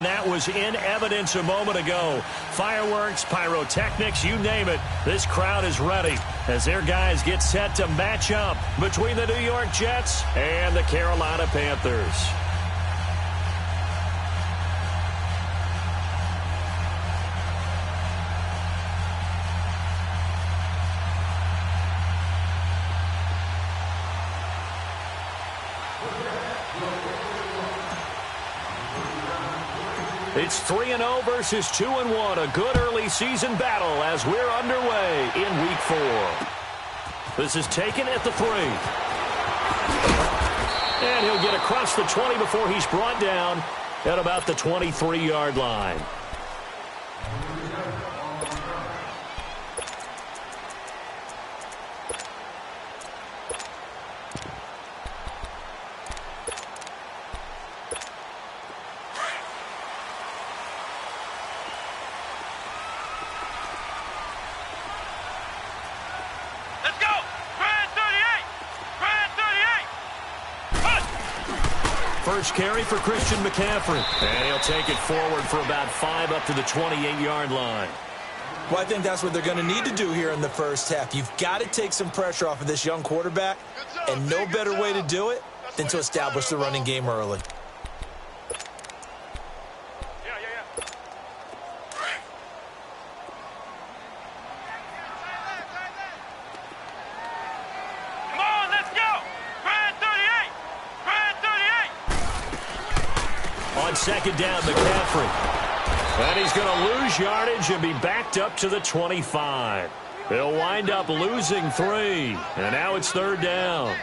That was in evidence a moment ago. Fireworks, pyrotechnics, you name it. This crowd is ready as their guys get set to match up between the New York Jets and the Carolina Panthers. It's 3-0 versus 2-1. A good early season battle as we're underway in Week 4. This is taken at the 3. And he'll get across the 20 before he's brought down at about the 23-yard line. First carry for Christian McCaffrey. And he'll take it forward for about 5 up to the 28-yard line. Well, I think that's what they're going to need to do here in the first half. You've got to take some pressure off of this young quarterback, and no better way to do it than to establish the running game early. Second down, McCaffrey. And he's going to lose yardage and be backed up to the 25. They'll wind up losing 3. And now it's 3rd down.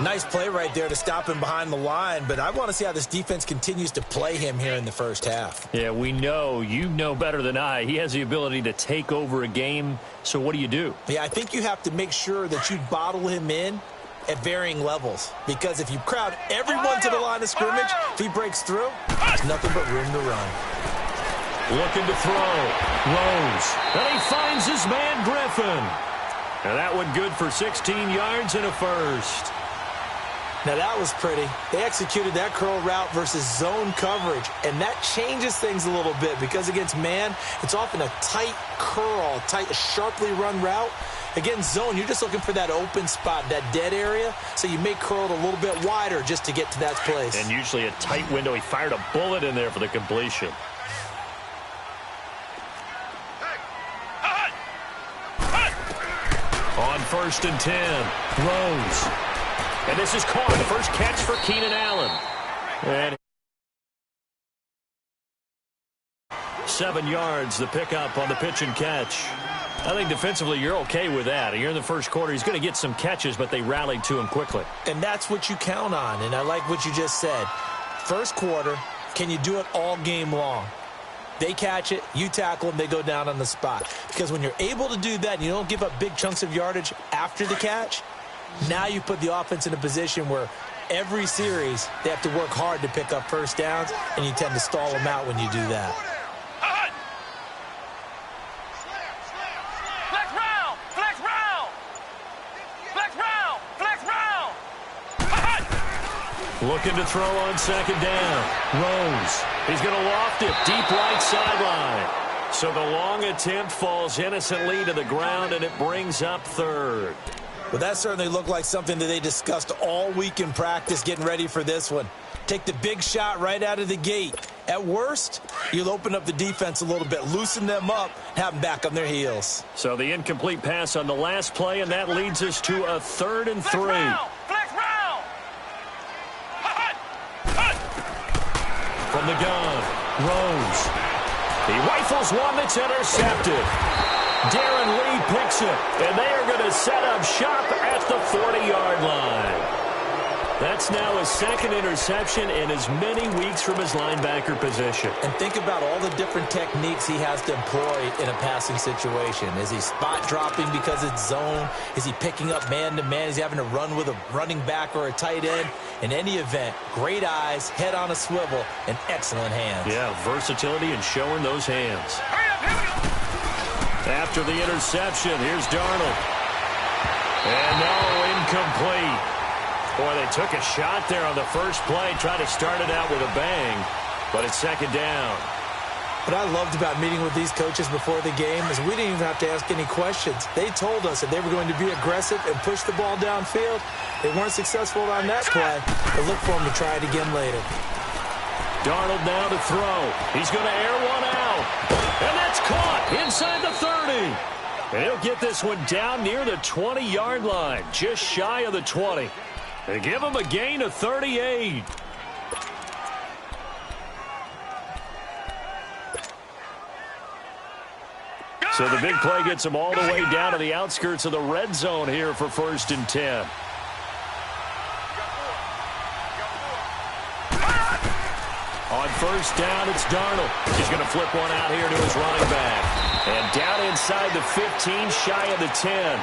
Nice play right there to stop him behind the line, but I want to see how this defense continues to play him here in the first half. Yeah, we know. You know better than I. He has the ability to take over a game. So what do? Yeah, I think you have to make sure that you bottle him in at varying levels, because if you crowd everyone to the line of scrimmage, if he breaks through, there's nothing but room to run. Looking to throw. Rose. And he finds his man Griffin. And that one good for 16 yards and a first. Now that was pretty. They executed that curl route versus zone coverage, and that changes things a little bit because against man, it's often a tight curl, sharply run route. Against zone, you're just looking for that open spot, that dead area, so you may curl it a little bit wider just to get to that place. And usually a tight window. He fired a bullet in there for the completion. On 1st and 10, Rose. And this is caught. First catch for Keenan Allen. And 7 yards, the pickup on the pitch and catch. I think defensively you're okay with that. You're in the first quarter. He's going to get some catches, but they rallied to him quickly. And that's what you count on, and I like what you just said. First quarter, can you do it all game long? They catch it, you tackle them, they go down on the spot. Because when you're able to do that and you don't give up big chunks of yardage after the catch, now you put the offense in a position where every series they have to work hard to pick up first downs, and you tend to stall them out when you do that. Looking to throw on 2nd down. Rose. He's going to loft it deep right sideline. So the long attempt falls innocently to the ground, and it brings up 3rd. Well, that certainly looked like something that they discussed all week in practice getting ready for this one. Take the big shot right out of the gate. At worst, you'll open up the defense a little bit, loosen them up, have them back on their heels. So the incomplete pass on the last play, and that leads us to a 3rd and 3. From the gun, Rose. He rifles one that's intercepted. Darren Lee picks it, and they are going to set up shop at the 40-yard line. That's now his 2nd interception in as many weeks from his linebacker position. And think about all the different techniques he has to employ in a passing situation. Is he spot dropping because it's zone? Is he picking up man-to-man? Is he having to run with a running back or a tight end? In any event, great eyes, head on a swivel, and excellent hands. Yeah, versatility and showing those hands. After the interception, here's Darnold. And no, incomplete. Boy, they took a shot there on the first play, tried to start it out with a bang. But it's second down. What I loved about meeting with these coaches before the game is we didn't even have to ask any questions. They told us that they were going to be aggressive and push the ball downfield. They weren't successful on that play, but look for them to try it again later. Darnold now to throw. He's going to air one out. And that's caught inside the 30. And he'll get this one down near the 20-yard line, just shy of the 20. They give him a gain of 38. So the big play gets him all the way down to the outskirts of the red zone here for 1st and 10. On 1st down, it's Darnold. He's going to flip one out here to his running back. And down inside the 15, shy of the 10.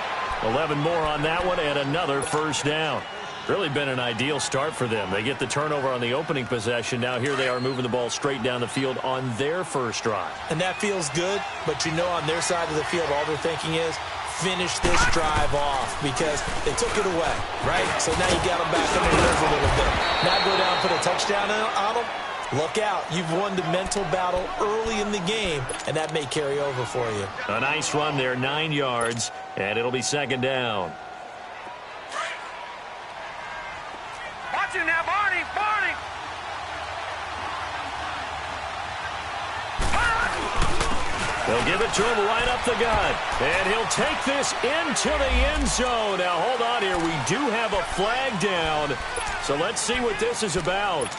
11 more on that one and another 1st down. Really been an ideal start for them. They get the turnover on the opening possession. Now here they are moving the ball straight down the field on their first drive. And that feels good, but you know on their side of the field all they're thinking is finish this drive off because they took it away, right? So now you got them back under the earth a little bit. Now go down and put a touchdown on them. Look out. You've won the mental battle early in the game, and that may carry over for you. A nice run there, 9 yards, and it'll be second down. Watch it now, Barney! Barney! They'll give it to him right up the gut. And he'll take this into the end zone. Now, hold on here. We do have a flag down. So let's see what this is about.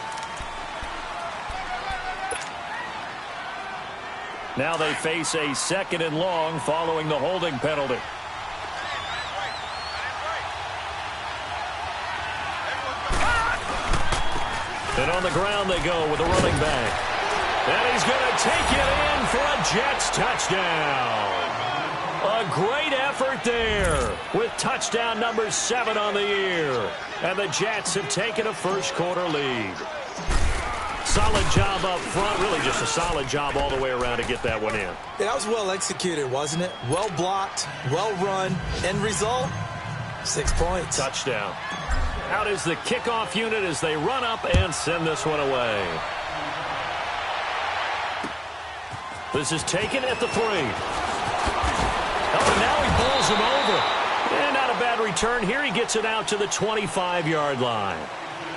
Now they face a 2nd and long following the holding penalty. And on the ground they go with a running back. And he's going to take it in for a Jets touchdown. A great effort there with touchdown number 7 on the year. And the Jets have taken a first quarter lead. Solid job up front. Really just a solid job all the way around to get that one in. That was well executed, wasn't it? Well blocked, well run. End result, 6 points. Touchdown. Out is the kickoff unit as they run up and send this one away. This is taken at the 3. Oh, now he bowls him over. And not a bad return here. He gets it out to the 25-yard line.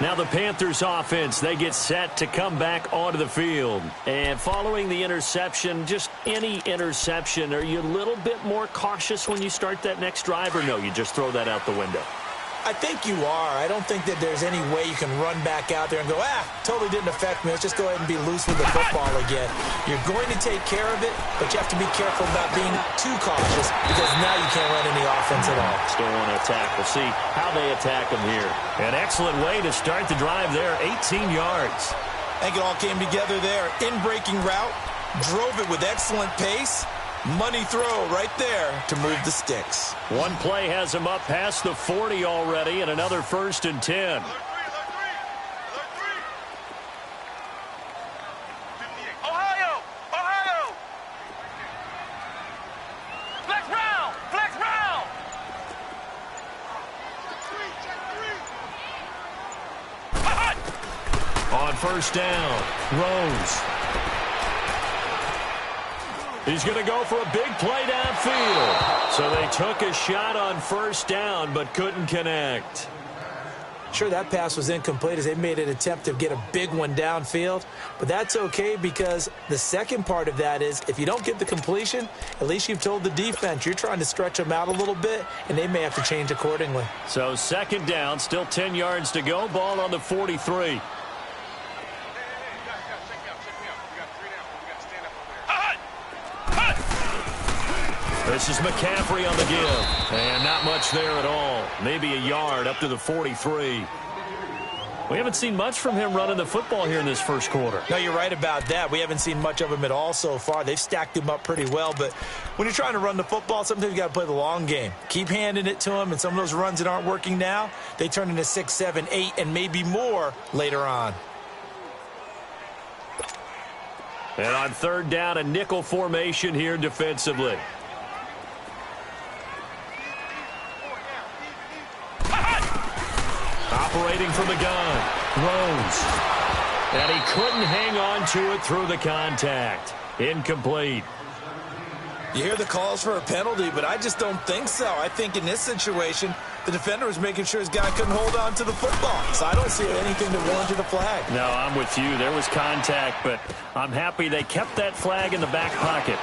Now the Panthers offense, they get set to come back onto the field. And following the interception, just any interception, are you a little bit more cautious when you start that next drive, or no, you just throw that out the window? I think you are. I don't think that there's any way you can run back out there and go, totally didn't affect me. Let's just go ahead and be loose with the football again. You're going to take care of it, but you have to be careful about being too cautious because now you can't run any offense at all. Still want to attack. We'll see how they attack them here. An excellent way to start the drive there, 18 yards. I think it all came together there. In-breaking route, drove it with excellent pace. Money throw right there to move the sticks. One play has him up past the 40 already, and another 1st and 10. Ohio! Ohio! Flex round! Flex round! On 1st down, Rose. He's going to go for a big play downfield. So they took a shot on 1st down, but couldn't connect. Sure, that pass was incomplete as they made an attempt to get a big one downfield. But that's okay because the second part of that is if you don't get the completion, at least you've told the defense you're trying to stretch them out a little bit, and they may have to change accordingly. So 2nd down, still 10 yards to go. Ball on the 43. This is McCaffrey on the give. And not much there at all. Maybe a yard up to the 43. We haven't seen much from him running the football here in this first quarter. No, you're right about that. We haven't seen much of him at all so far. They've stacked him up pretty well. But when you're trying to run the football, sometimes you got to play the long game. Keep handing it to him. And some of those runs that aren't working now, they turn into 6, 7, 8, and maybe more later on. And on 3rd down, a nickel formation here defensively. Operating from the gun, Rose. And he couldn't hang on to it through the contact. Incomplete. You hear the calls for a penalty, but I just don't think so. I think in this situation, the defender was making sure his guy couldn't hold on to the football. So I don't see anything that warranted a flag. No, I'm with you. There was contact, but I'm happy they kept that flag in the back pocket.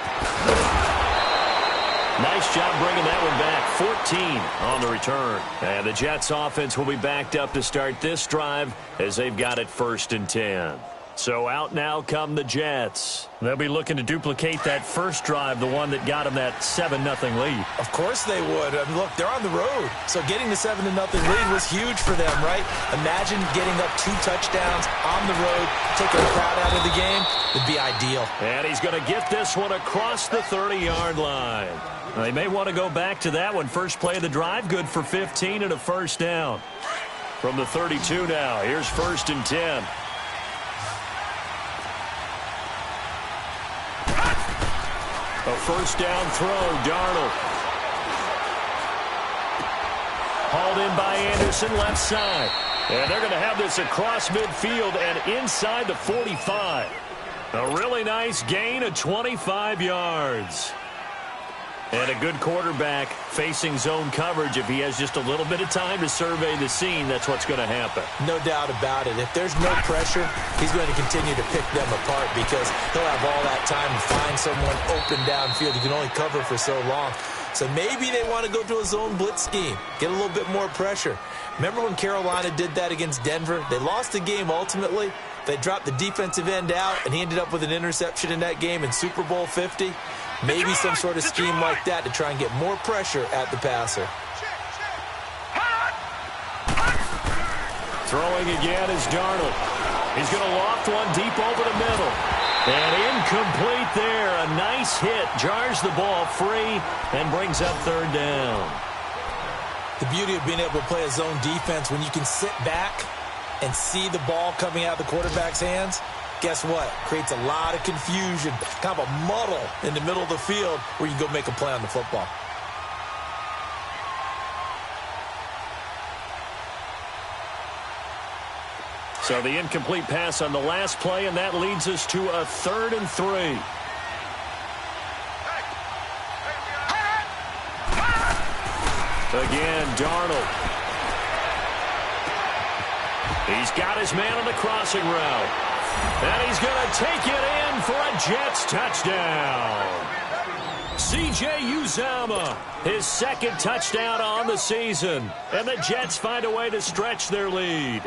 Nice job bringing that one back. 14 on the return. And the Jets offense will be backed up to start this drive as they've got it 1st and 10. So out now come the Jets. They'll be looking to duplicate that first drive, the one that got them that 7-0 lead. Of course they would. I mean, look, they're on the road. So getting the 7-0 lead was huge for them, right? Imagine getting up 2 touchdowns on the road, taking the crowd out of the game. It'd be ideal. And he's going to get this one across the 30-yard line. They may want to go back to that one. First play of the drive, good for 15 and a first down. From the 32 now, here's 1st and 10. A first down throw, Darnold. Hauled in by Anderson, left side. And they're going to have this across midfield and inside the 45. A really nice gain of 25 yards. And a good quarterback facing zone coverage. If he has just a little bit of time to survey the scene, that's what's going to happen. No doubt about it. If there's no pressure, he's going to continue to pick them apart because he'll have all that time to find someone open downfield. You can only cover for so long. So maybe they want to go to a zone blitz scheme, get a little bit more pressure. Remember when Carolina did that against Denver? They lost the game ultimately. They dropped the defensive end out, and he ended up with an interception in that game in Super Bowl 50. Maybe some sort of scheme like that to try and get more pressure at the passer. Throwing again is Darnold. He's going to loft one deep over the middle. And incomplete there. A nice hit. Jars the ball free and brings up 3rd down. The beauty of being able to play a zone defense when you can sit back and see the ball coming out of the quarterback's hands, guess what? Creates a lot of confusion, kind of a muddle in the middle of the field where you go make a play on the football. So the incomplete pass on the last play, and that leads us to a 3rd and 3. Again, Darnold. He's got his man on the crossing route. And he's going to take it in for a Jets touchdown. C.J. Uzomah, his 2nd touchdown on the season. And the Jets find a way to stretch their lead.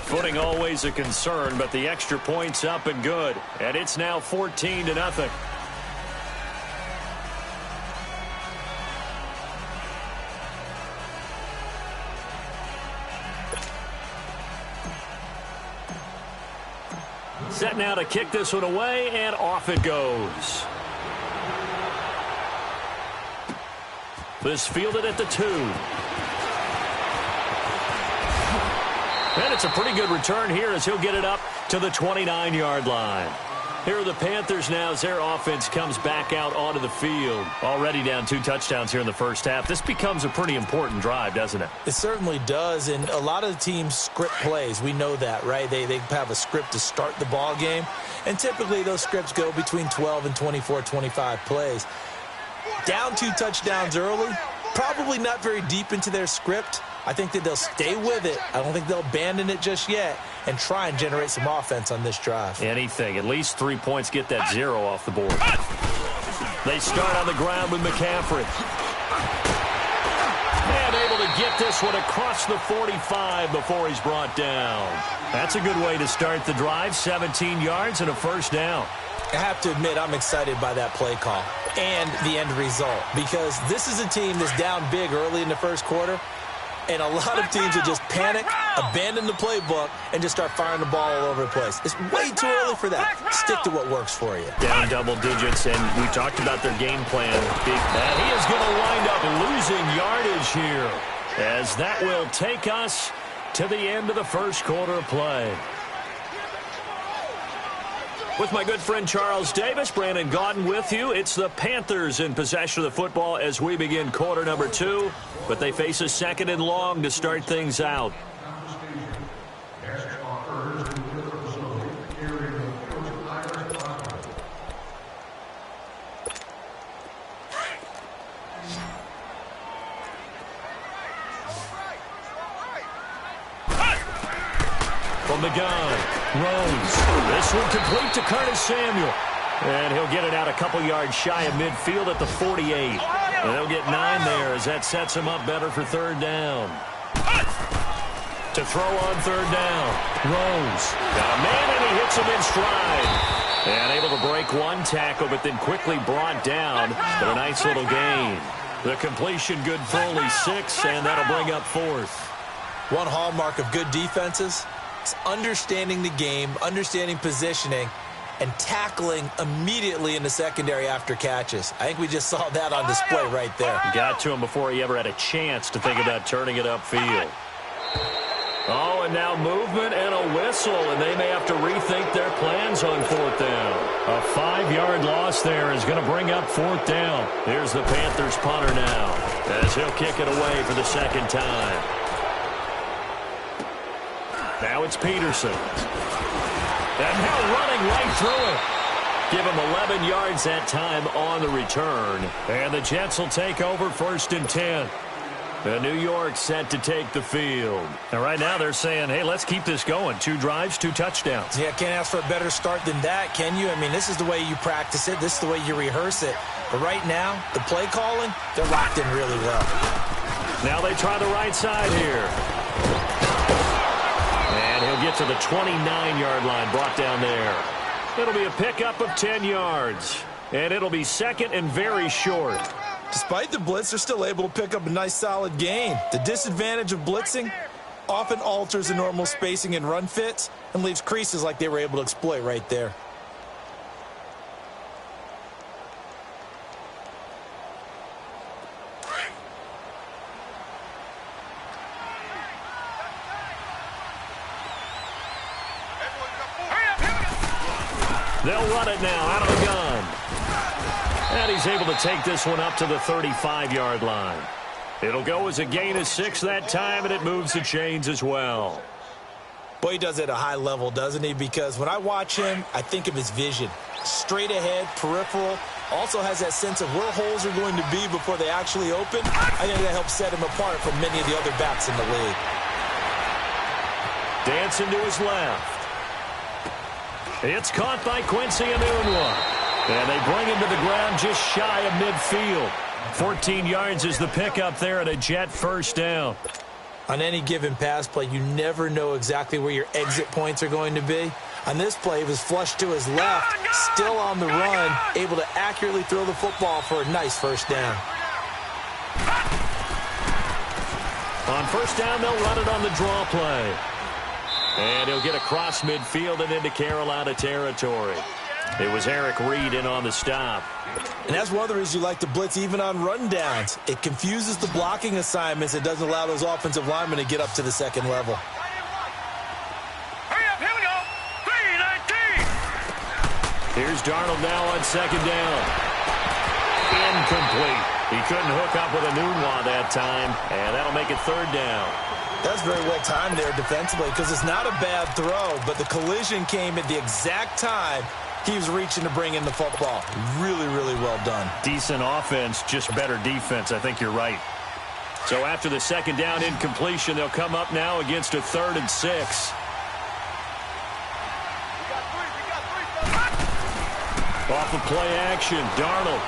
Footing always a concern, but the extra point's up and good. And it's now 14-0. Set now to kick this one away, and off it goes. This fielded at the 2. And it's a pretty good return here as he'll get it up to the 29-yard line. Here are the Panthers now as their offense comes back out onto the field. Already down 2 touchdowns here in the first half. This becomes a pretty important drive, doesn't it? It certainly does, and a lot of the teams script plays. We know that, right? They have a script to start the ball game, and typically those scripts go between 12 and 24, 25 plays. Down 2 touchdowns early, probably not very deep into their script. I think that they'll stay with it. I don't think they'll abandon it just yet and try and generate some offense on this drive. Anything. At least 3 points, get that 0 off the board. They start on the ground with McCaffrey. And able to get this one across the 45 before he's brought down. That's a good way to start the drive. 17 yards and a first down. I have to admit, I'm excited by that play call and the end result because this is a team that's down big early in the first quarter. And a lot of teams will just panic, abandon the playbook, and just start firing the ball all over the place. It's way too early for that. Stick to what works for you. Down double digits, and we talked about their game plan. And he is going to wind up losing yardage here, as that will take us to the end of the first quarter of play. With my good friend Charles Davis, Brandon Gaudin with you. It's the Panthers in possession of the football as we begin quarter number 2. But they face a second and long to start things out. From the gun, Rose. This one complete to Curtis Samuel. And he'll get it out a couple yards shy of midfield at the 48. And they'll get 9 there as that sets him up better for third down. To throw on third down, Rose. Got a man and he hits him in stride. And able to break one tackle, but then quickly brought down. But a nice little gain. The completion good for only 6, and that'll bring up 4th. One hallmark of good defenses is understanding the game, understanding positioning, and tackling immediately in the secondary after catches. I think we just saw that on display right there. Got to him before he ever had a chance to think about turning it upfield. Oh, and now movement and a whistle, and they may have to rethink their plans on 4th down. A 5-yard loss there is going to bring up 4th down. Here's the Panthers punter now, as he'll kick it away for the second time. Now it's Peterson. And now running right through it. Give him 11 yards that time on the return. And the Jets will take over 1st and 10. And New York set to take the field. And right now they're saying, hey, let's keep this going. 2 drives, 2 touchdowns. Yeah, can't ask for a better start than that, can you? I mean, this is the way you practice it. This is the way you rehearse it. But right now, the play calling, they're locked in really well. Now they try the right side here. And he'll get to the 29-yard line, brought down there. It'll be a pickup of 10 yards. And it'll be 2nd and very short. Despite the blitz, they're still able to pick up a nice solid gain. The disadvantage of blitzing often alters the normal spacing and run fits and leaves creases like they were able to exploit right there. They'll run it now out of the gun. And he's able to take this one up to the 35-yard line. It'll go as a gain of 6 that time, and it moves the chains as well. Boy, he does it at a high level, doesn't he? Because when I watch him, I think of his vision. Straight ahead, peripheral. Also has that sense of where holes are going to be before they actually open. I think that helps set him apart from many of the other backs in the league. Dancing to his left. It's caught by Quincy Enunwa. And they bring him to the ground just shy of midfield. 14 yards is the pickup there at a Jet 1st down. On any given pass play, you never know exactly where your exit points are going to be. On this play, he was flushed to his left, still on the run, able to accurately throw the football for a nice 1st down. On 1st down, they'll run it on the draw play. And he'll get across midfield and into Carolina territory. It was Eric Reed in on the stop. And that's one of the reasons you like to blitz even on rundowns. It confuses the blocking assignments. It doesn't allow those offensive linemen to get up to the 2nd level. Hurry up, here we go. 3-19. Here's Darnold now on 2nd down. Incomplete. He couldn't hook up with Enunwa that time, and that'll make it 3rd down. That's very well timed there defensively because it's not a bad throw, but the collision came at the exact time he was reaching to bring in the football. Really, really well done. Decent offense, just better defense. I think you're right. So after the 2nd down incompletion, they'll come up now against a 3rd and 6. Off of play action, Darnold.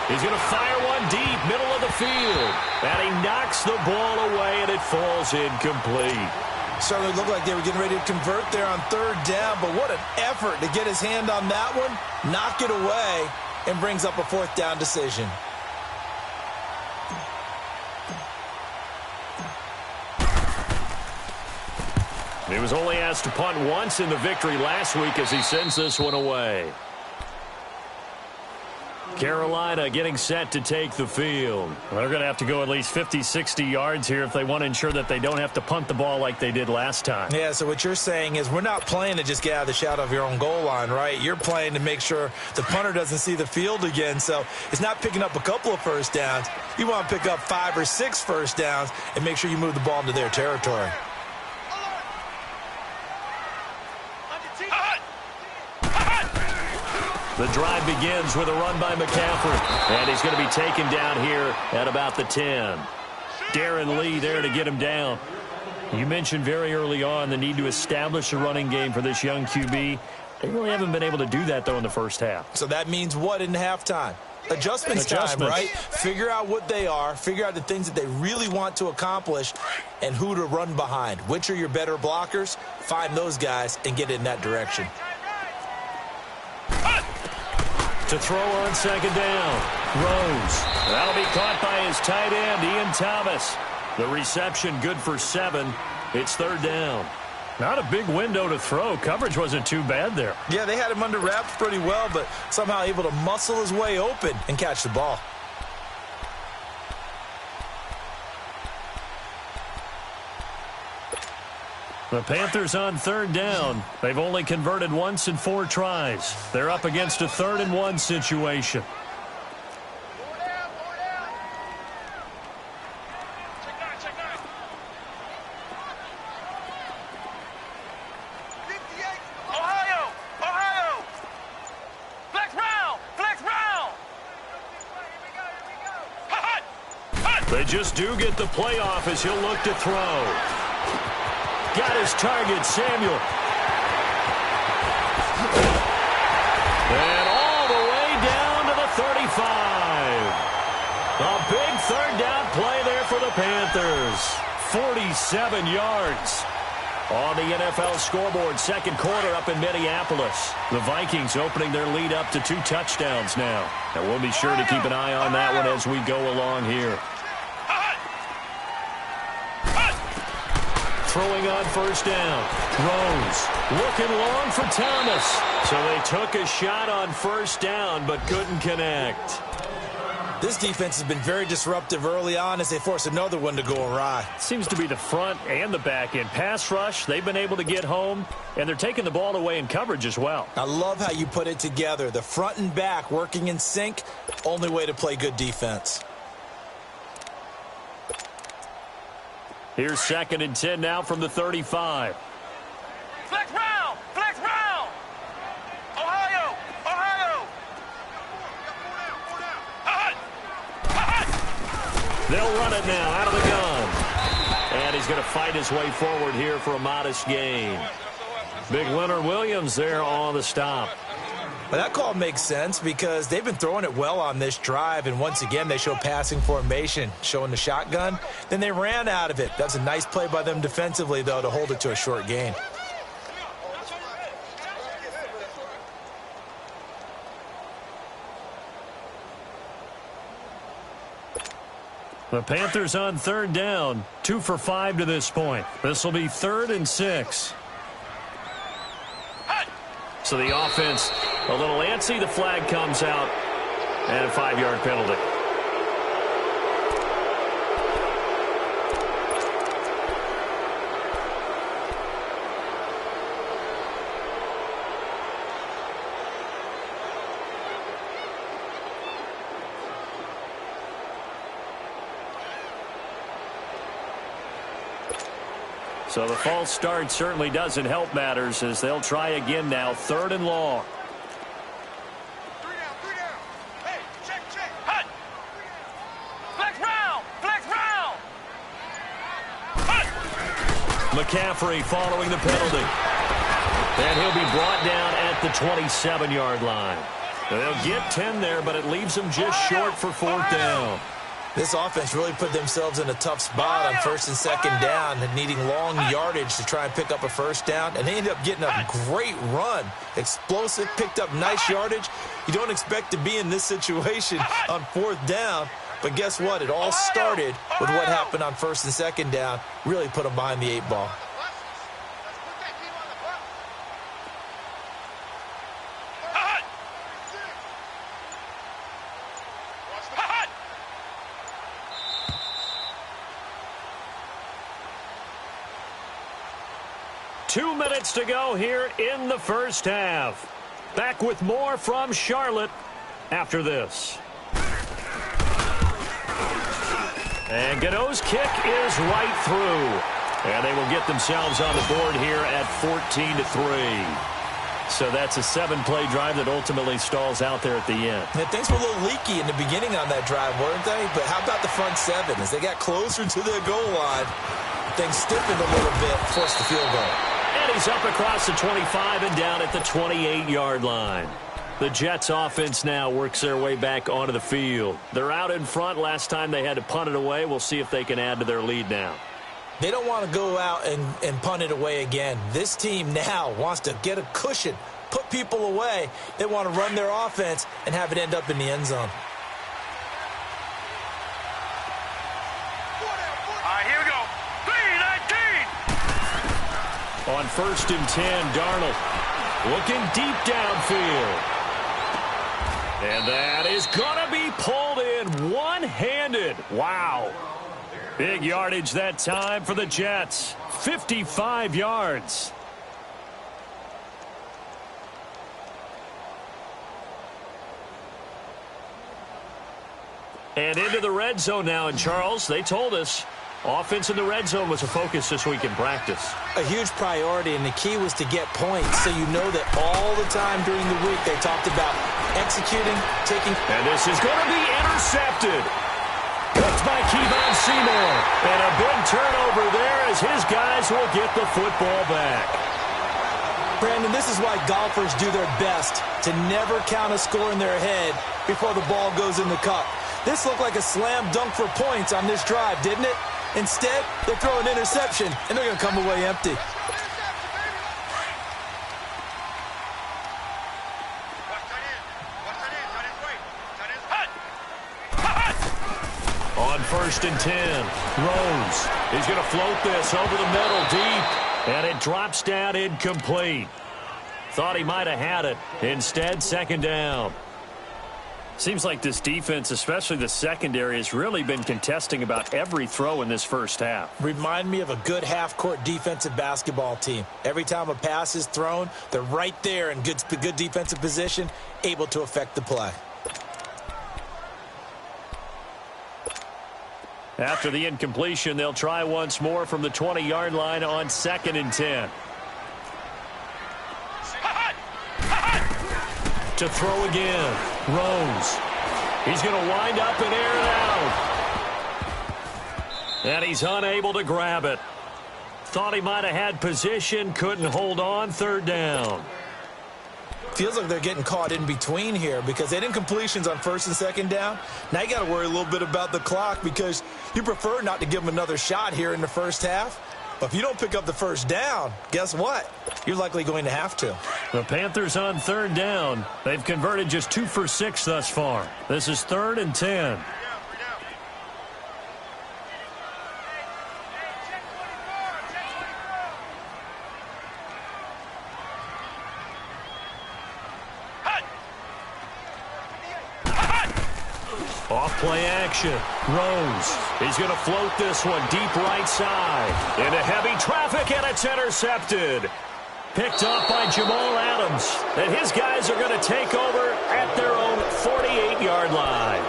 He's going to fire one deep, middle of the field. And he knocks the ball away, and it falls incomplete. Certainly looked like they were getting ready to convert there on 3rd down, but what an effort to get his hand on that one, knock it away, and brings up a 4th down decision. He was only asked to punt once in the victory last week as he sends this one away. Carolina getting set to take the field. Well, they're going to have to go at least 50, 60 yards here if they want to ensure that they don't have to punt the ball like they did last time. Yeah, so what you're saying is we're not playing to just get out of the shadow of your own goal line, right? You're playing to make sure the punter doesn't see the field again. So it's not picking up a couple of first downs. You want to pick up 5 or 6 first downs and make sure you move the ball into their territory. The drive begins with a run by McCaffrey, and he's going to be taken down here at about the 10. Darren Lee there to get him down. You mentioned very early on the need to establish a running game for this young QB. They really haven't been able to do that, though, in the first half. So that means what in halftime? Adjustments time, right? Figure out what they are, figure out the things that they really want to accomplish, and who to run behind. Which are your better blockers? Find those guys and get in that direction. To throw on second down. Rose. That'll be caught by his tight end, Ian Thomas. The reception good for 7. It's third down. Not a big window to throw. Coverage wasn't too bad there. Yeah, they had him under wraps pretty well, but somehow able to muscle his way open and catch the ball. The Panthers on third down. They've only converted once in 4 tries. They're up against a 3rd and 1 situation. They just do get the playoff as he'll look to throw. Got his target, Samuel. And all the way down to the 35. A big third down play there for the Panthers. 47 yards. On the NFL scoreboard, second quarter up in Minneapolis. The Vikings opening their lead up to 2 touchdowns now. And we'll be sure to keep an eye on that one as we go along here. Throwing on first down. Rose looking long for Thomas. So they took a shot on first down but couldn't connect. This defense has been very disruptive early on as they force another one to go awry. Seems to be the front and the back end. Pass rush, they've been able to get home, and they're taking the ball away in coverage as well. I love how you put it together. The front and back working in sync, only way to play good defense. Here's 2nd and 10 now from the 35. Flex round! Flex round! Ohio! Ohio! They'll run it now out of the gun. And he's going to fight his way forward here for a modest gain. Big Leonard Williams there on the stop. But that call makes sense because they've been throwing it well on this drive, and once again they show passing formation, showing the shotgun. Then they ran out of it. That's a nice play by them defensively, though, to hold it to a short gain. The Panthers on third down, 2 for 5 to this point. This will be 3rd and 6. So the offense a little antsy. The flag comes out and a 5-yard penalty. So the false start certainly doesn't help matters as they'll try again now, 3rd and long. Hey, check. Hut! Flex round! Flex round! Hut! McCaffrey following the penalty. And he'll be brought down at the 27-yard line. They'll get 10 there, but it leaves them just short for 4th down. This offense really put themselves in a tough spot on 1st and 2nd down and needing long yardage to try and pick up a first down. And they ended up getting a great run. Explosive, picked up nice yardage. You don't expect to be in this situation on 4th down. But guess what? It all started with what happened on 1st and 2nd down. Really put them behind the 8 ball. 2 minutes to go here in the first half. Back with more from Charlotte after this. And Gano's kick is right through. And they will get themselves on the board here at 14-3. So that's a 7-play drive that ultimately stalls out there at the end. And things were a little leaky in the beginning on that drive, weren't they? But how about the front seven? As they got closer to the goal line, things stiffened a little bit, forced the field goal. And he's up across the 25 and down at the 28-yard line. The Jets offense now works their way back onto the field. They're out in front. Last time they had to punt it away. We'll see if they can add to their lead now. They don't want to go out and punt it away again. This team now wants to get a cushion, put people away. They want to run their offense and have it end up in the end zone. All right, here we go. 3-19. On 1st and 10, Darnold looking deep downfield. And that is going to be pulled in one-handed. Wow. Big yardage that time for the Jets. 55 yards. And into the red zone now. And Charles, they told us offense in the red zone was a focus this week in practice. A huge priority, and the key was to get points. So you know that all the time during the week they talked about executing, taking. And this is going to be intercepted. Picked by Kevon Seymour. And a big turnover there as his guys will get the football back. Brandon, this is why golfers do their best to never count a score in their head before the ball goes in the cup. This looked like a slam dunk for points on this drive, didn't it? Instead, they throw an interception, and they're going to come away empty. On 1st and 10, Rose. He's going to float this over the middle deep, and it drops down incomplete. Thought he might have had it. Instead, 2nd down. Seems like this defense, especially the secondary, has really been contesting about every throw in this first half. Remind me of a good half-court defensive basketball team. Every time a pass is thrown, they're right there in good defensive position, able to affect the play. After the incompletion, they'll try once more from the 20-yard line on 2nd and 10. To throw again, Rose. He's going to wind up and air it out. And he's unable to grab it. Thought he might have had position, couldn't hold on, 3rd down. Feels like they're getting caught in between here because they had incompletions on 1st and 2nd down. Now you got to worry a little bit about the clock because you prefer not to give them another shot here in the first half. But if you don't pick up the 1st down, guess what? You're likely going to have to. The Panthers on 3rd down. They've converted just 2 for 6 thus far. This is 3rd and 10. Off-play action. Rose. He's going to float this one deep right side. Into heavy traffic, and it's intercepted. Picked up by Jamal Adams. And his guys are going to take over at their own 48-yard line.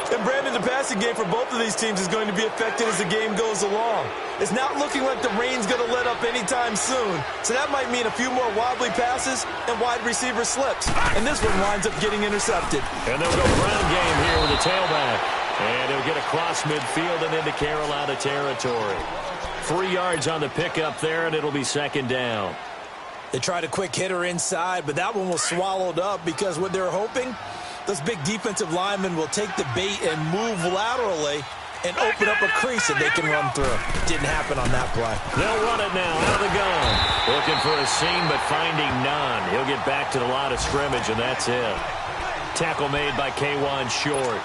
And Brandon, the passing game for both of these teams is going to be affected as the game goes along. It's not looking like the rain's going to let up anytime soon. So that might mean a few more wobbly passes and wide receiver slips. And this one winds up getting intercepted. And they'll go ground game here with the tailback. And he'll get across midfield and into Carolina territory. 3 yards on the pickup there, and it'll be 2nd down. They tried a quick hitter inside, but that one was swallowed up because what they're hoping, those big defensive linemen will take the bait and move laterally and open up a crease that they can run through. Didn't happen on that play. They'll run it now out of the gun. Looking for a seam, but finding none. He'll get back to the line of scrimmage, and that's it. Tackle made by K'Wan Short.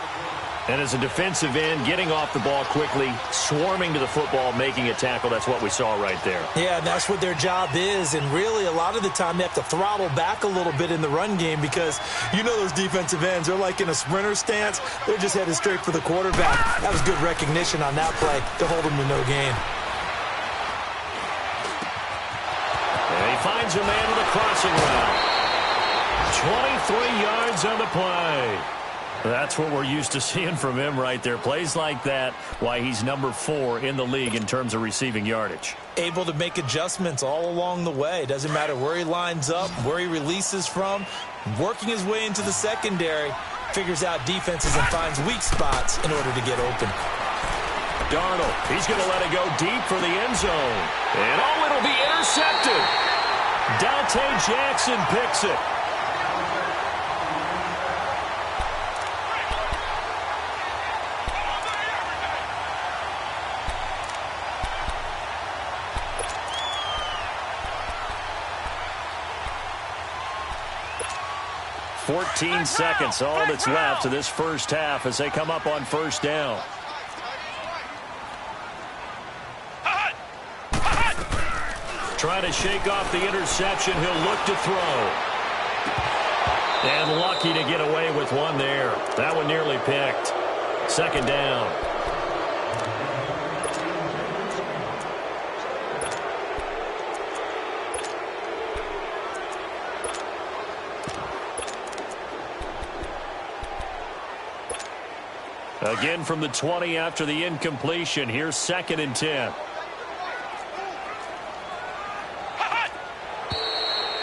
And as a defensive end, getting off the ball quickly, swarming to the football, making a tackle. That's what we saw right there. Yeah, and that's what their job is. And really, a lot of the time, they have to throttle back a little bit in the run game because you know those defensive ends, they're like in a sprinter stance. They're just headed straight for the quarterback. That was good recognition on that play to hold them to no gain. He finds a man with a crossing route. 23 yards on the play. That's what we're used to seeing from him right there. Plays like that, why he's number 4 in the league in terms of receiving yardage. Able to make adjustments all along the way. Doesn't matter where he lines up, where he releases from. Working his way into the secondary, figures out defenses and finds weak spots in order to get open. Darnold, he's going to let it go deep for the end zone. And it'll be intercepted. Dante Jackson picks it. "14 seconds, all that's left to this first half as they come up on first down. Trying to shake off the interception. He'll look to throw. And lucky to get away with one there. That one nearly picked. Second down. Again from the 20 after the incompletion. Here's 2nd and 10.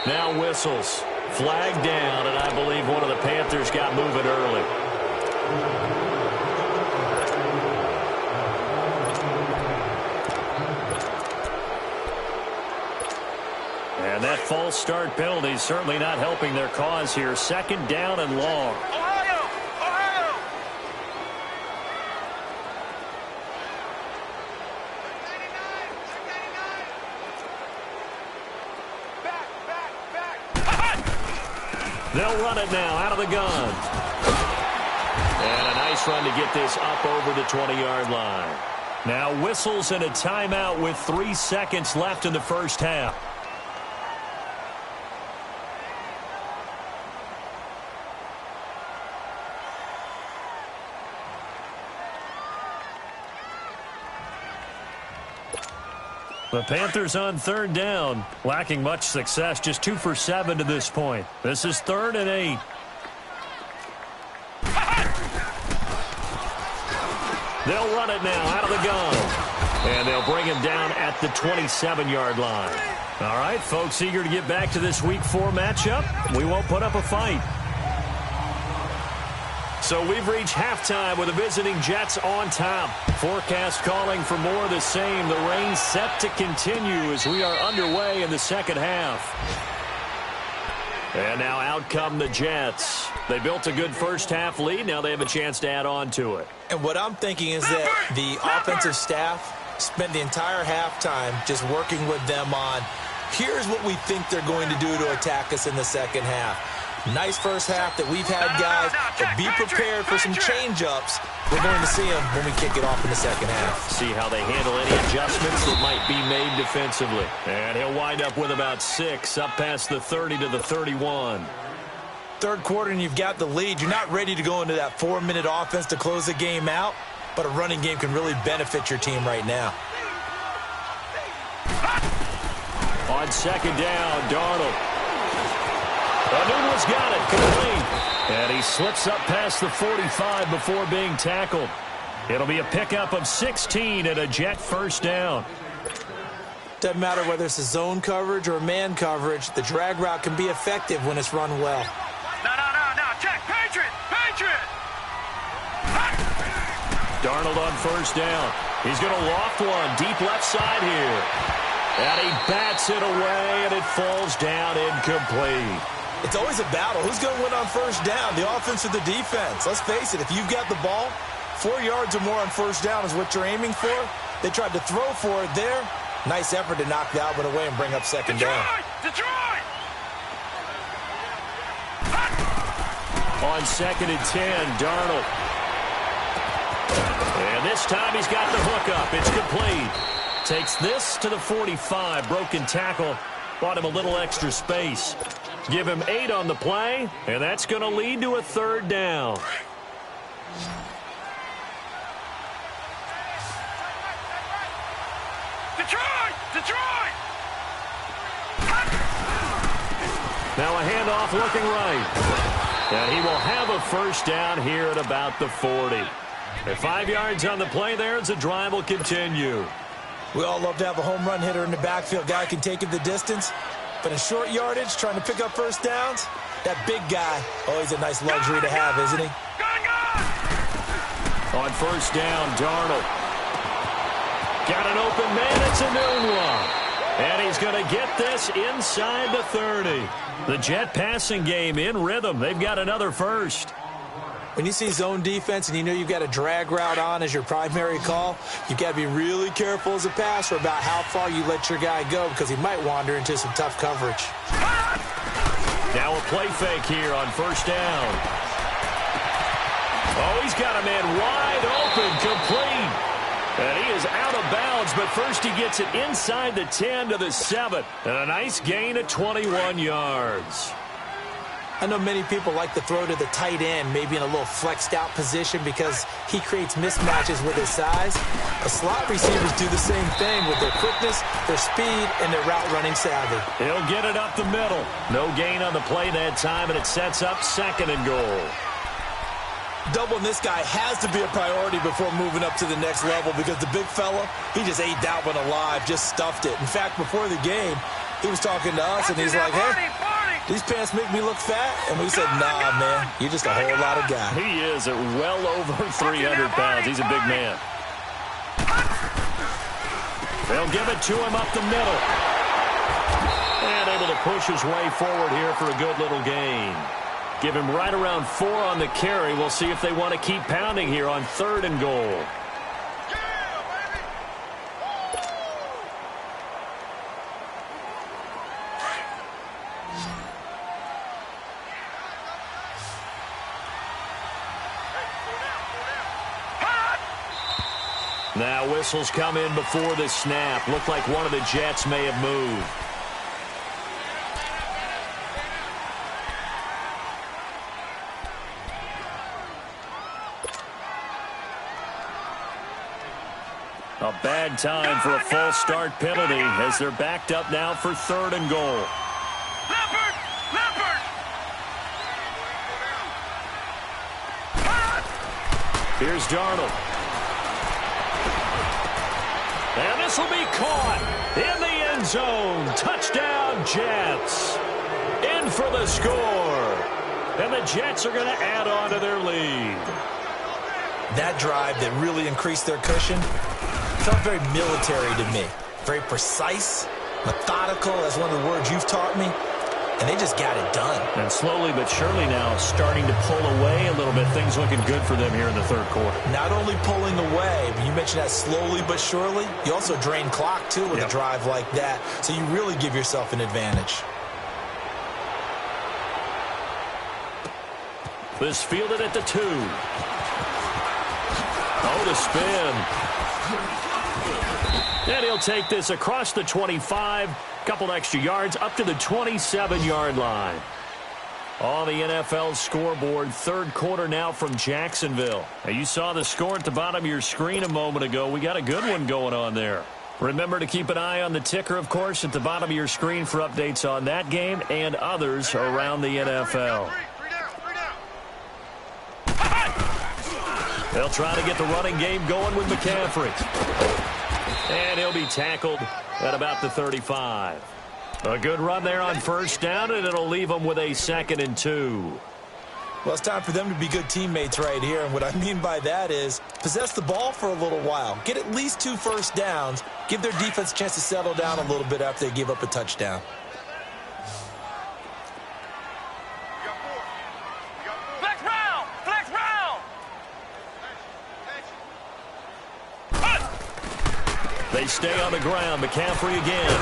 Now whistles. Flag down, and I believe one of the Panthers got moving early. And that false start penalty is certainly not helping their cause here. 2nd down and long. They'll run it now out of the gun. And a nice run to get this up over the 20-yard line. Now whistles and a timeout with 3 seconds left in the first half. The Panthers on 3rd down, lacking much success, just 2 for 7 to this point. This is 3rd and 8. They'll run it now out of the gun. And they'll bring him down at the 27-yard line. All right, folks, eager to get back to this Week 4 matchup. We won't put up a fight. So we've reached halftime with the visiting Jets on top. Forecast calling for more of the same. The rain set to continue as we are underway in the second half. And now out come the Jets. They built a good first half lead. Now they have a chance to add on to it. And what I'm thinking is that the offensive staff spent the entire halftime just working with them on, here's what we think they're going to do to attack us in the second half. Nice first half that we've had, guys, but be prepared for some change-ups. We're going to see them when we kick it off in the second half. See how they handle any adjustments that might be made defensively. And he'll wind up with about 6 up past the 30 to the 31. Third quarter and you've got the lead. You're not ready to go into that 4-minute offense to close the game out, but a running game can really benefit your team right now. On 2nd down, Darnold. Newman's got it, complete. And he slips up past the 45 before being tackled. It'll be a pickup of 16 and a Jet first down. Doesn't matter whether it's a zone coverage or man coverage, the drag route can be effective when it's run well. No, check, Patriot! Darnold on first down. He's going to loft one deep left side here. And he bats it away, and it falls down incomplete. It's always a battle. Who's going to win on first down, the offense or the defense? Let's face it, if you've got the ball, 4 yards or more on first down is what you're aiming for. They tried to throw for it there. Nice effort to knock that one away and bring up second down. Detroit! On 2nd and 10, Darnold. And this time he's got the hook up. It's complete. Takes this to the 45. Broken tackle. Bought him a little extra space. Give him 8 on the play, and that's going to lead to a 3rd down. Detroit! Now a handoff looking right. And he will have a first down here at about the 40. At 5 yards on the play there as the drive will continue. We all love to have a home run hitter in the backfield. Guy can take it the distance. But in short yardage, trying to pick up first downs, that big guy, always a nice luxury to have, isn't he? On first down, Darnold. Got an open man. It's a new one. And he's going to get this inside the 30. The Jet passing game in rhythm. They've got another first. When you see zone defense and you know you've got a drag route on as your primary call, you've got to be really careful as a passer about how far you let your guy go because he might wander into some tough coverage. Now a play fake here on first down. Oh, he's got a man wide open, complete. And he is out of bounds, but first he gets it inside the 10 to the 7. And a nice gain of 21 yards. I know many people like to throw to the tight end, maybe in a little flexed out position because he creates mismatches with his size. The slot receivers do the same thing with their quickness, their speed, and their route running savvy. He'll get it up the middle. No gain on the play that time, and it sets up 2nd and goal. Doubling this guy has to be a priority before moving up to the next level because the big fella, he just ate that one alive, just stuffed it. In fact, before the game, he was talking to us, and he's like, hey, these pants make me look fat. And we said, nah, man, you're just a whole lot of guy. He is at well over 300 pounds. He's a big man. They'll give it to him up the middle. And able to push his way forward here for a good little gain. Give him right around 4 on the carry. We'll see if they want to keep pounding here on 3rd and goal. Now whistles come in before the snap. Looked like one of the Jets may have moved. A bad time for a false start penalty as they're backed up now for 3rd and goal. Here's Darnold. And this will be caught in the end zone. Touchdown, Jets. In for the score. And the Jets are going to add on to their lead. That drive that really increased their cushion felt very military to me. Very precise, methodical, that's one of the words you've taught me. And they just got it done. And slowly but surely now starting to pull away a little bit. Things looking good for them here in the 3rd quarter. Not only pulling away, but you mentioned that slowly but surely. You also drain clock, too, with a drive like that. So you really give yourself an advantage. This fielded at the 2. Oh, the spin. And he'll take this across the 25. Couple extra yards up to the 27-yard line. On the NFL scoreboard, 3rd quarter now from Jacksonville. Now, you saw the score at the bottom of your screen a moment ago. We got a good one going on there. Remember to keep an eye on the ticker, of course, at the bottom of your screen for updates on that game and others around the NFL. They'll try to get the running game going with McCaffrey. And he'll be tackled at about the 35. A good run there on first down, and it'll leave them with a 2nd and 2. Well, it's time for them to be good teammates right here. And what I mean by that is possess the ball for a little while. Get at least 2 first downs. Give their defense a chance to settle down a little bit after they give up a touchdown. They stay on the ground. McCaffrey again.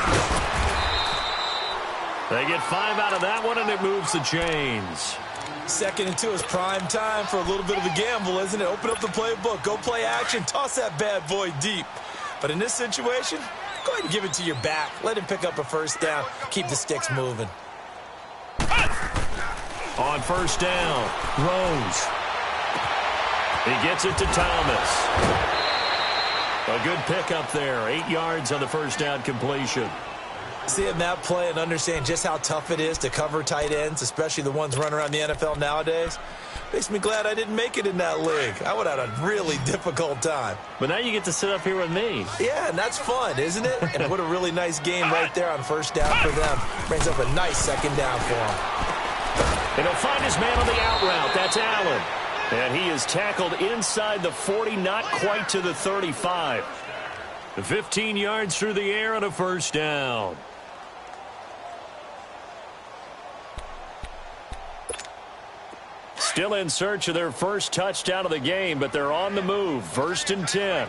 They get 5 out of that one, and it moves the chains. 2nd and 2 is prime time for a little bit of a gamble, isn't it? Open up the playbook. Go play action. Toss that bad boy deep. But in this situation, go ahead and give it to your back. Let him pick up a first down. Keep the sticks moving. On first down, Rose. He gets it to Thomas. A good pickup there. 8 yards on the first down completion. Seeing that play and understand just how tough it is to cover tight ends, especially the ones running around the NFL nowadays, makes me glad I didn't make it in that league. I would have had a really difficult time. But now you get to sit up here with me. Yeah, and that's fun, isn't it? And what a really nice game right there on first down for them. Brings up a nice second down for him. And he'll find his man on the out route. That's Allen. And he is tackled inside the 40, not quite to the 35. 15 yards through the air and a first down. Still in search of their first touchdown of the game, but they're on the move. First and 10.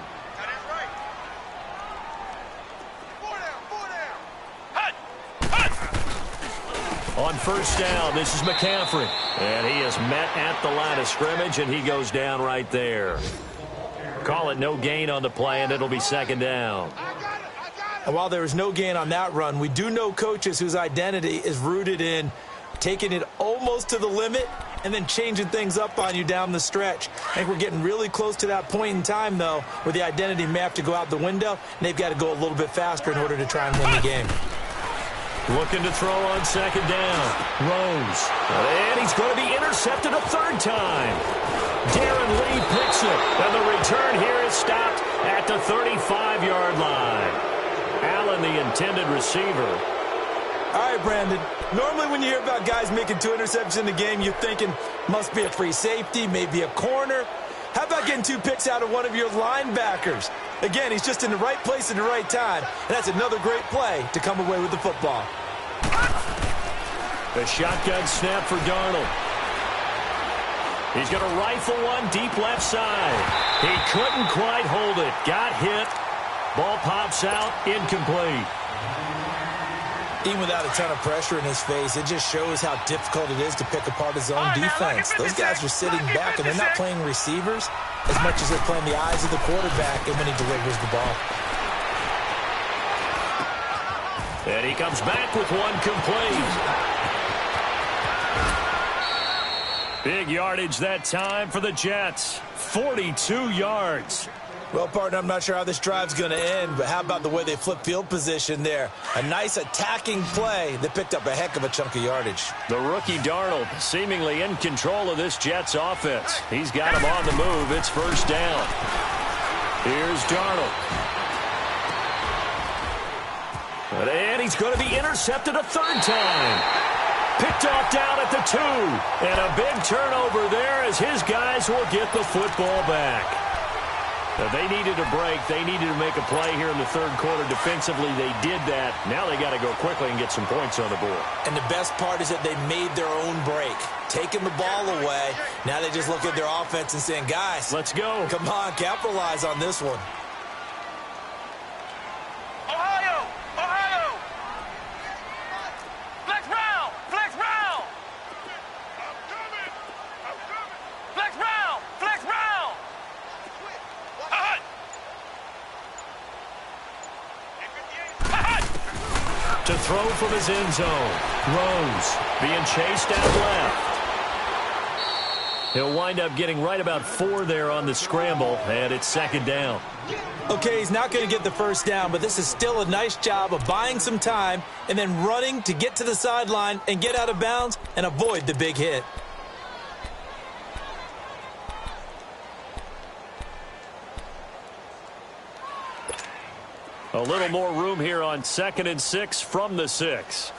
On first down, this is McCaffrey. And he is met at the line of scrimmage, and he goes down right there. Call it no gain on the play, and it'll be second down. And while there was no gain on that run, we do know coaches whose identity is rooted in taking it almost to the limit and then changing things up on you down the stretch. I think we're getting really close to that point in time, though, where the identity may have to go out the window, and they've got to go a little bit faster in order to try and win the game. Looking to throw on second down. Rose. And he's going to be intercepted a third time. Darren Lee picks it. And the return here is stopped at the 35-yard line. Allen, the intended receiver. All right, Brandon. Normally when you hear about guys making 2 interceptions in the game, you're thinking must be a free safety, maybe a corner. How about getting 2 picks out of one of your linebackers? Again, he's just in the right place at the right time, and that's another great play to come away with the football. The shotgun snap for Darnold. He's going to rifle one deep left side. He couldn't quite hold it. Got hit. Ball pops out. Incomplete. Even without a ton of pressure in his face, it just shows how difficult it is to pick apart his own defense. Those guys are sitting back, and they're not playing receivers as much as they're playing the eyes of the quarterback and when he delivers the ball. And he comes back with one complete. Big yardage that time for the Jets. 42 yards. Well, partner, I'm not sure how this drive's going to end, but how about the way they flip field position there? A nice attacking play that picked up a heck of a chunk of yardage. The rookie Darnold seemingly in control of this Jets offense. He's got him on the move. It's first down. Here's Darnold. And he's going to be intercepted a third time. Picked off down at the 2. And a big turnover there as his guys will get the football back. They needed a break. They needed to make a play here in the third quarter. Defensively, they did that. Now they got to go quickly and get some points on the board. And the best part is that they made their own break. Taking the ball away. Now they just look at their offense and saying, guys, let's go. Come on, capitalize on this one. Ohio! Ohio! Flex round! Flex round! Flex round! Flex round! To throw from his end zone. Rose being chased out left. He'll wind up getting right about 4 there on the scramble, and it's second down. Okay, he's not going to get the first down, but this is still a nice job of buying some time and then running to get to the sideline and get out of bounds and avoid the big hit. A little more room here on 2nd and 6 from the 6.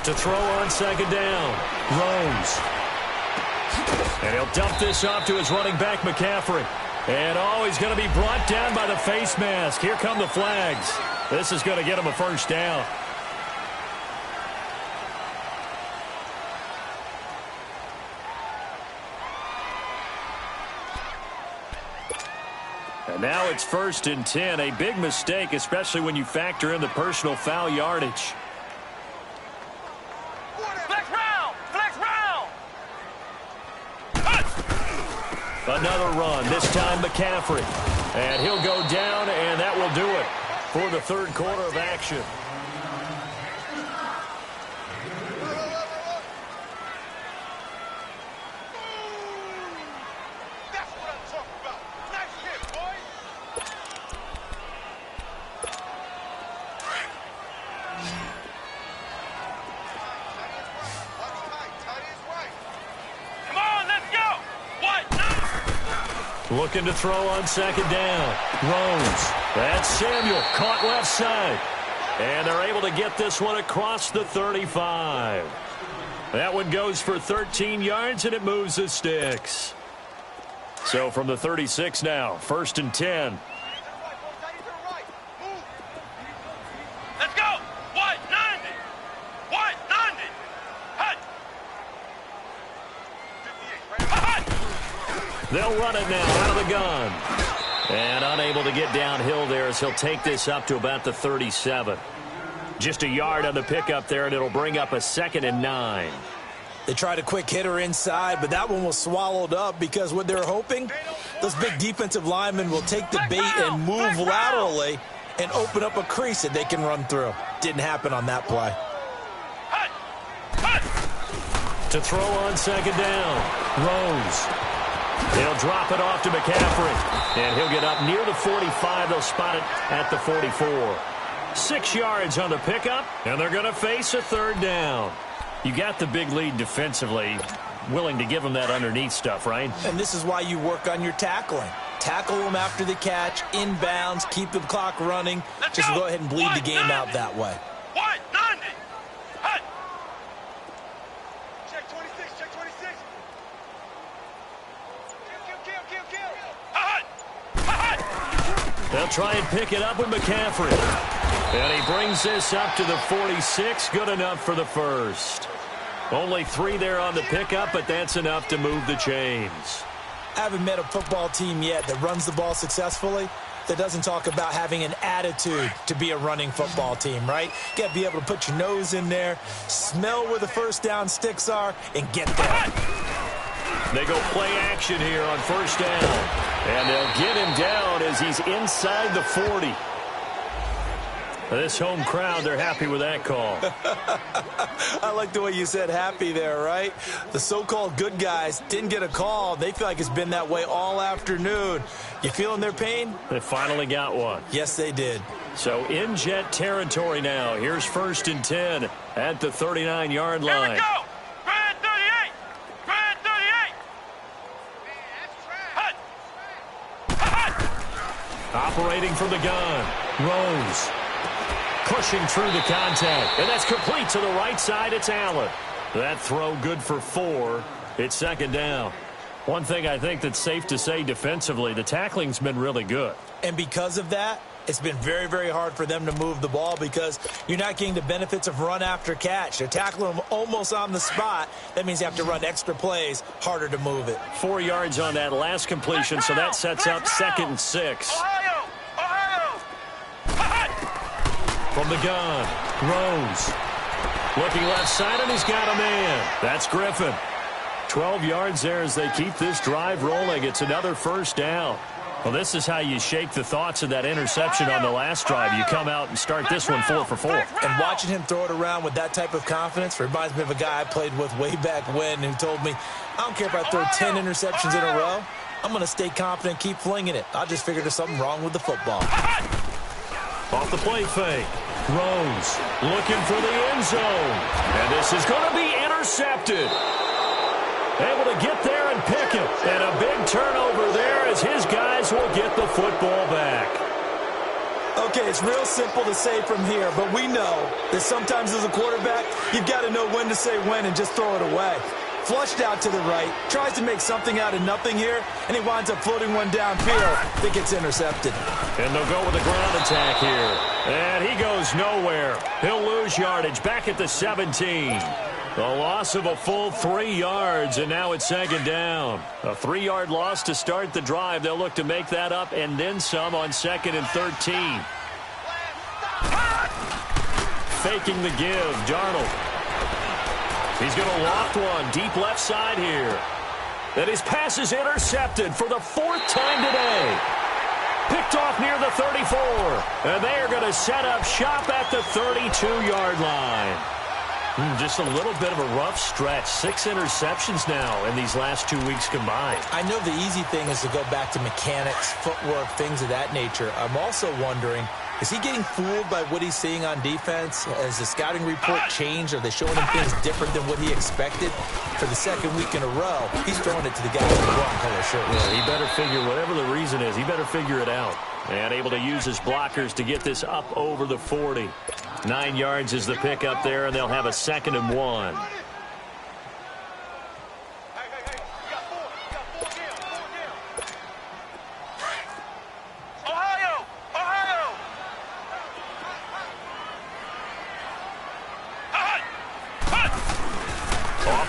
To throw on second down. Rose. And he'll dump this off to his running back, McCaffrey. And, he's going to be brought down by the face mask. Here come the flags. This is going to get him a first down. And now it's 1st and 10. A big mistake, especially when you factor in the personal foul yardage. Flex round! Flex round! Another run, this time McCaffrey. And he'll go down, and that will do it for the third quarter of action. That's what I'm talking about. Nice Looking to throw on second down. Rose. That's Samuel. Caught left side. And they're able to get this one across the 35. That one goes for 13 yards, and it moves the sticks. So from the 36 now, 1st and 10. Let's go. 190. 190. Hut. They'll run it now out of the gun. And unable to get downhill there as he'll take this up to about the 37. Just a yard on the pickup there, and it'll bring up a 2nd and 9. They tried a quick hitter inside, but that one was swallowed up because what they're hoping, those big defensive linemen will take the bait and move laterally and open up a crease that they can run through. Didn't happen on that play. To throw on second down, Rose. They'll drop it off to McCaffrey, and he'll get up near the 45. They'll spot it at the 44. 6 yards on the pickup, and they're going to face a 3rd down. You got the big lead defensively, willing to give them that underneath stuff, right? And this is why you work on your tackling. Tackle them after the catch, inbounds, keep the clock running. Just go ahead and bleed the game out that way. 190. Hut. Check 26. Check 26. Kill. Hut. They'll try and pick it up with McCaffrey. And he brings this up to the 46. Good enough for the first. Only 3 there on the pickup, but that's enough to move the chains. I haven't met a football team yet that runs the ball successfully that doesn't talk about having an attitude to be a running football team, right? You got to be able to put your nose in there, smell where the first down sticks are, and get there. They go play action here on 1st down. And they'll get him down as he's inside the 40. This home crowd, they're happy with that call. I like the way you said happy there, right? The so-called good guys didn't get a call. They feel like it's been that way all afternoon. You feeling their pain? They finally got one. Yes, they did. So in Jet territory now. Here's 1st and 10 at the 39-yard line. Here we go. Brad 38. Brad 38. Hut. Operating from the gun. Rose. Pushing through the contact. And that's complete to the right side. It's Allen. That throw good for 4. It's 2nd down. One thing I think that's safe to say defensively, the tackling's been really good. And because of that, it's been very, very hard for them to move the ball because you're not getting the benefits of run after catch. They're tackling them almost on the spot. That means you have to run extra plays, harder to move it. 4 yards on that last completion, so that sets up 2nd and 6. Ohio. From the gun, Rose. Looking left side, and he's got a man. That's Griffin. 12 yards there as they keep this drive rolling. It's another 1st down. Well, this is how you shake the thoughts of that interception on the last drive. You come out and start this one 4 for 4. And watching him throw it around with that type of confidence reminds me of a guy I played with way back when who told me, I don't care if I throw 10 interceptions in a row. I'm going to stay confident, keep flinging it. I just figured there's something wrong with the football. Off the play fake. Rose looking for the end zone. And this is going to be intercepted. Able to get there and pick it. And a big turnover there as his guys will get the football back. Okay, it's real simple to say from here, but we know that sometimes as a quarterback, you've got to know when to say when and just throw it away. Flushed out to the right, tries to make something out of nothing here, and he winds up floating one downfield that gets intercepted. And they'll go with a ground attack here. And he goes nowhere. He'll lose yardage back at the 17. The loss of a full 3 yards, and now it's 2nd down. A 3-yard loss to start the drive. They'll look to make that up and then some on 2nd and 13. Faking the give, Darnold. He's going to loft one deep left side here. And his pass is intercepted for the 4th time today. Picked off near the 34. And they are going to set up shop at the 32-yard line. Just a little bit of a rough stretch. 6 interceptions now in these last 2 weeks combined. I know the easy thing is to go back to mechanics, footwork, things of that nature. I'm also wondering, Is he getting fooled by what he's seeing on defense? Has the scouting report changed? Are they showing him things different than what he expected? For the second week in a row, he's throwing it to the guy in the wrong color shirt. Yeah, he better figure, whatever the reason is, he better figure it out. And able to use his blockers to get this up over the 40. 9 yards is the pickup there, and they'll have a 2nd and 1.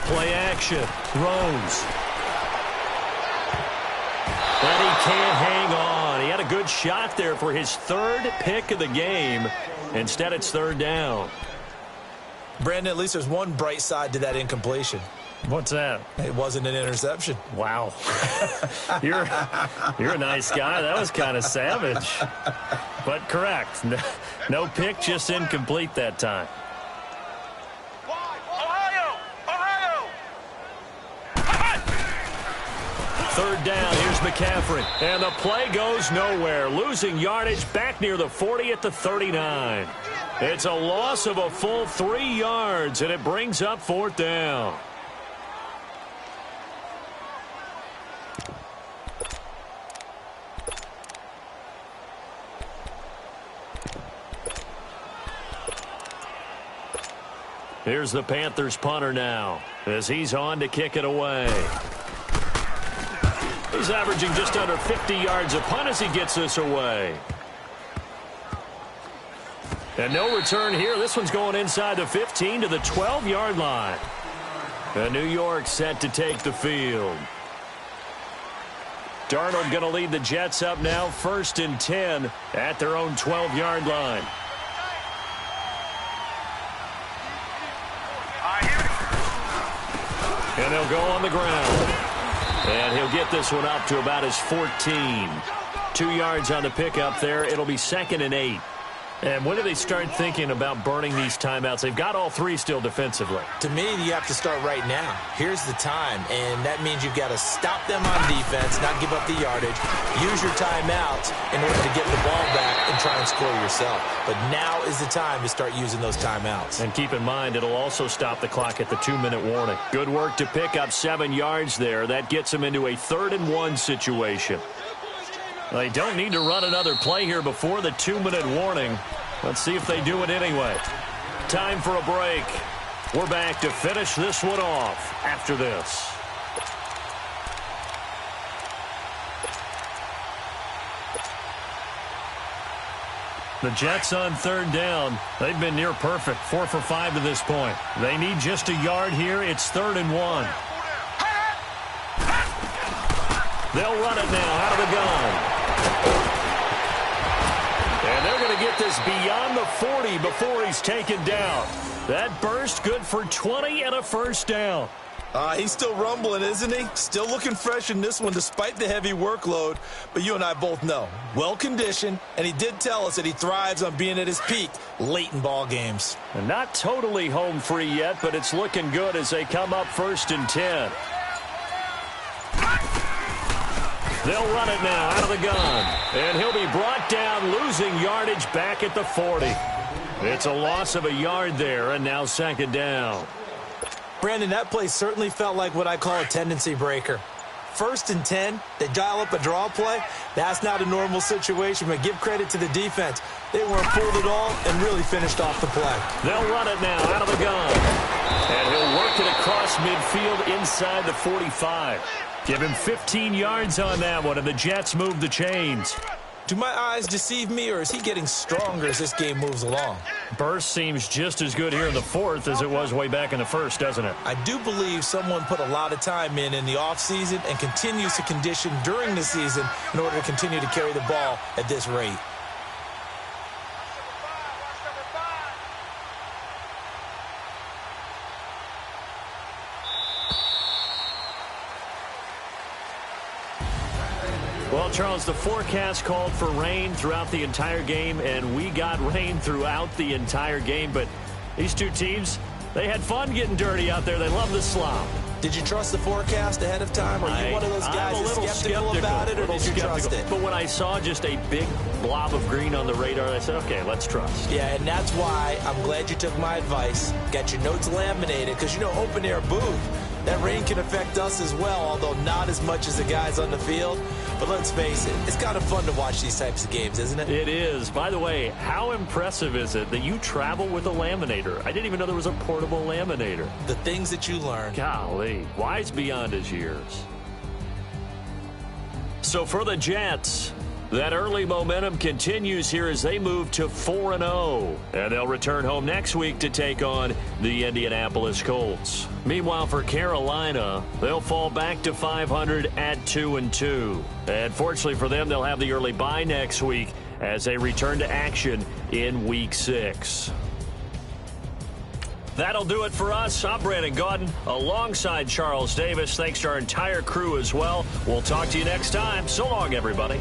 Play action. Rose. But he can't hang on. He had a good shot there for his 3rd pick of the game. Instead, it's 3rd down. Brandon, at least there's one bright side to that incompletion. What's that? It wasn't an interception. Wow. You're a nice guy. That was kind of savage. But correct. No pick, just incomplete that time. Third down, here's McCaffrey. And the play goes nowhere. Losing yardage back near the 40 at the 39. It's a loss of a full 3 yards, and it brings up 4th down. Here's the Panthers punter now, as he's on to kick it away. He's averaging just under 50 yards a punt as he gets this away. And no return here. This one's going inside the 15 to the 12-yard line. And New York set to take the field. Darnold going to lead the Jets up now, 1st and 10 at their own 12-yard line. And they'll go on the ground. And he'll get this one up to about his 14. 2 yards on the pickup there. It'll be 2nd and 8. And when do they start thinking about burning these timeouts? They've got all 3 still defensively. To me, you have to start right now. Here's the time, and that means you've got to stop them on defense, not give up the yardage, use your timeouts in order to get the ball back and try and score yourself. But now is the time to start using those timeouts. And keep in mind, it'll also stop the clock at the 2-minute warning. Good work to pick up 7 yards there. That gets them into a 3rd and 1 situation. They don't need to run another play here before the 2-minute warning. Let's see if they do it anyway. Time for a break. We're back to finish this one off after this. The Jets on 3rd down. They've been near perfect, 4 for 5 to this point. They need just a yard here. It's 3rd and 1. They'll run it now out of the gun. And they're going to get this beyond the 40 before he's taken down. That burst good for 20 and a 1st down. He's still rumbling, isn't he? Still looking fresh in this one despite the heavy workload. But you and I both know, well-conditioned, and he did tell us that he thrives on being at his peak late in ball games. And not totally home free yet, but it's looking good as they come up 1st and 10. They'll run it now out of the gun. And he'll be brought down, losing yardage back at the 40. It's a loss of a yard there, and now 2nd down. Brandon, that play certainly felt like what I call a tendency breaker. 1st and 10, they dial up a draw play. That's not a normal situation, but give credit to the defense. They weren't fooled at all and really finished off the play. They'll run it now out of the gun. And he'll work it across midfield inside the 45. Give him 15 yards on that one, and the Jets move the chains. Do my eyes deceive me, or is he getting stronger as this game moves along? Burst seems just as good here in the 4th as it was way back in the 1st, doesn't it? I do believe someone put a lot of time in the offseason and continues to condition during the season in order to continue to carry the ball at this rate. Well, Charles, the forecast called for rain throughout the entire game, and we got rain throughout the entire game. But these two teams, they had fun getting dirty out there. They love the slop. Did you trust the forecast ahead of time? Are you one of those guys I'm a little skeptical about it, or did you trust it? But when I saw just a big blob of green on the radar, I said, okay, let's trust. Yeah, and that's why I'm glad you took my advice. Got your notes laminated, because, you know, open air booth, that rain can affect us as well, although not as much as the guys on the field. But let's face it, it's kind of fun to watch these types of games, isn't it? It is. By the way, how impressive is it that you travel with a laminator? I didn't even know there was a portable laminator. The things that you learn. Golly, wise beyond his years. So for the Jets, that early momentum continues here as they move to 4-0. And they'll return home next week to take on the Indianapolis Colts. Meanwhile, for Carolina, they'll fall back to 500 at 2-2. And fortunately for them, they'll have the early bye next week as they return to action in Week 6. That'll do it for us. I'm Brandon Gaudin alongside Charles Davis. Thanks to our entire crew as well. We'll talk to you next time. So long, everybody.